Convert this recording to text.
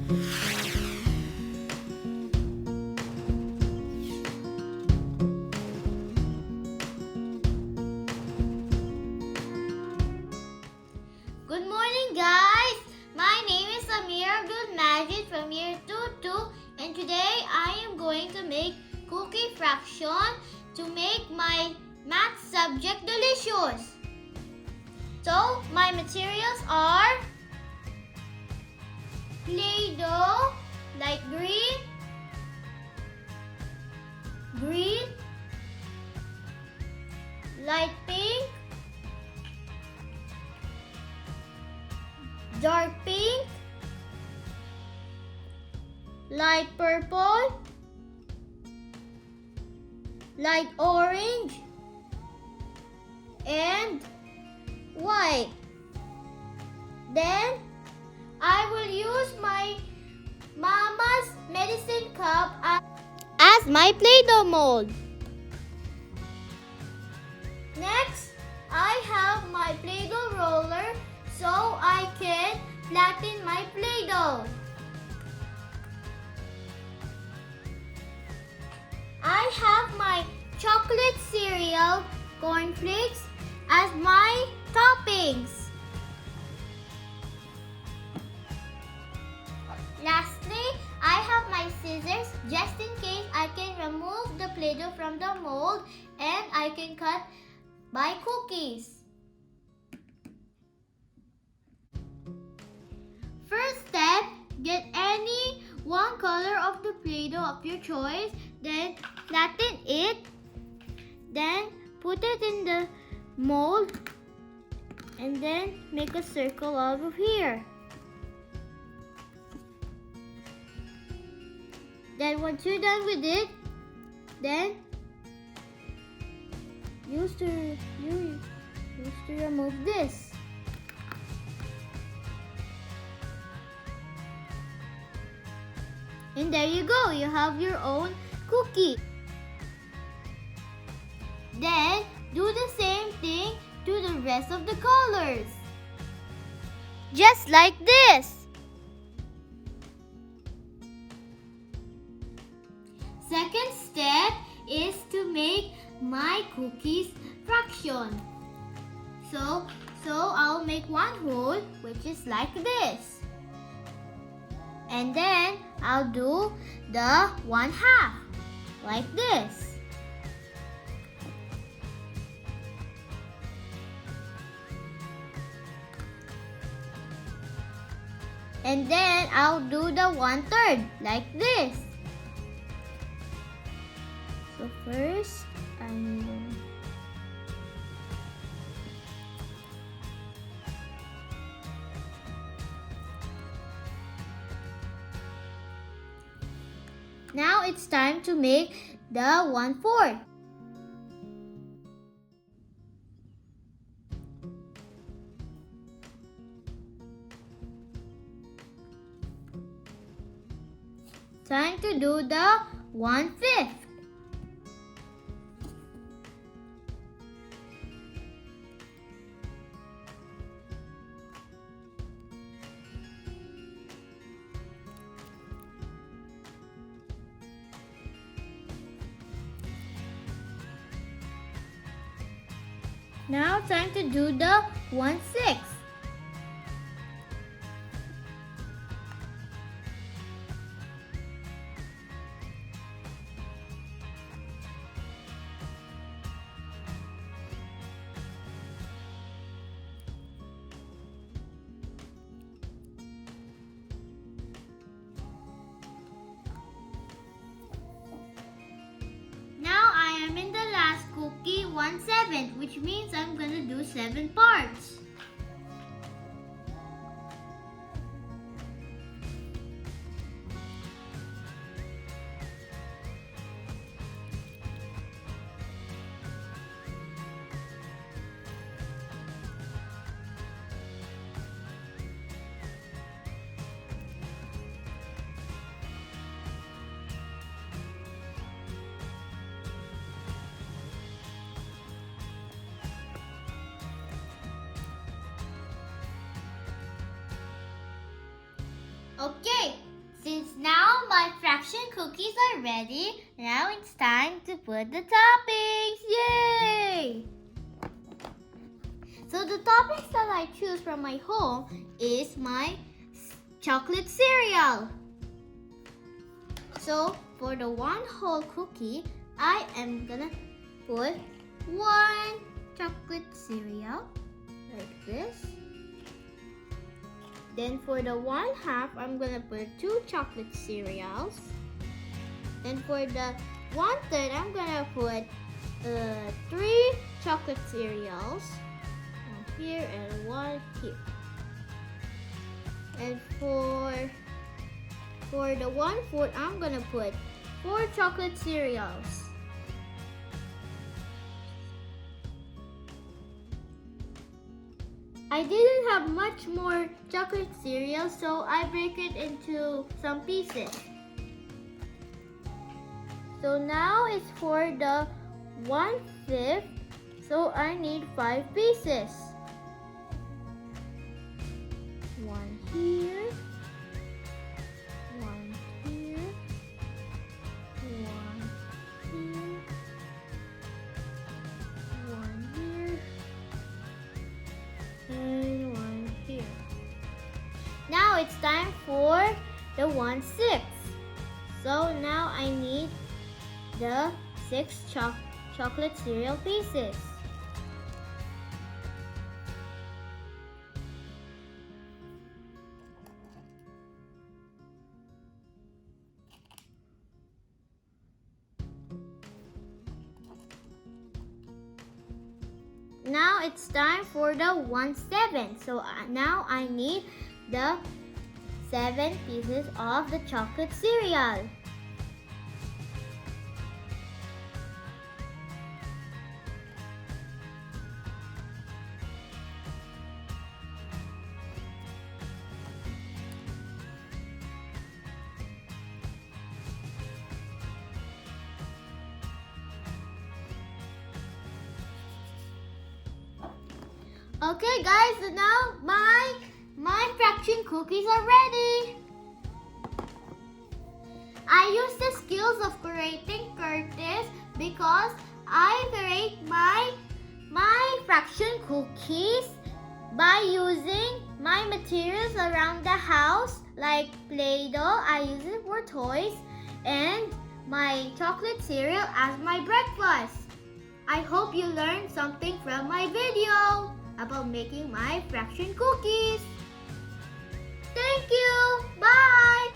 Good morning, guys! My name is Amira Good from year 2-2, and today I am going to make cookie fraction to make my math subject delicious. So, my materials are Play-Doh, light green, light pink, dark pink, light purple, light orange, and white. Then I will use my mama's medicine cup as my Play-Doh mold. Next, I have my Play-Doh roller so I can flatten my Play-Doh. I have my chocolate cereal cornflakes as my toppings. Lastly, I have my scissors just in case I can remove the Play-Doh from the mold and I can cut my cookies. First step, get any one color of the Play-Doh of your choice, then flatten it, then put it in the mold, and then make a circle out of here. Then once you're done with it, then use to remove this. And there you go, you have your own cookie. Then do the same thing to the rest of the colors. Just like this. Second step is to make my cookies fraction. So I'll make one hole which is like this. And then I'll do the 1/2 like this. And then I'll do the 1/3 like this. So first, now it's time to make the 1/4. Time to do the 1/5. Now time to do the 1/6. Now I am in the last cookie, 1/7, which means I'm gonna do 7 parts. Okay, Since now my fraction cookies are ready, now it's time to put the toppings. Yay! So the toppings that I choose from my home is my chocolate cereal. So for the one whole cookie, I am gonna put one chocolate cereal like this. Then for the one half, I'm gonna put 2 chocolate cereals. Then for the 1/3, I'm gonna put 3 chocolate cereals. One here and one here. And for the 1/4, I'm gonna put 4 chocolate cereals. I didn't have much more chocolate cereal, so I break it into some pieces. So now it's for the 1/5, so I need 5 pieces. One here, one here, one here, one here, and one here. Now it's time for the 1/6. So now I need the 6 chocolate cereal pieces. Now it's time for the 1/7. So now I need the 7 pieces of the chocolate cereal. Okay guys, so now my fraction cookies are ready. I use the skills of creating Curtis because I create my fraction cookies by using my materials around the house like Play-Doh, I use it for toys, and my chocolate cereal as my breakfast. I hope you learned something from my video about making my fraction cookies. Thank you. Bye.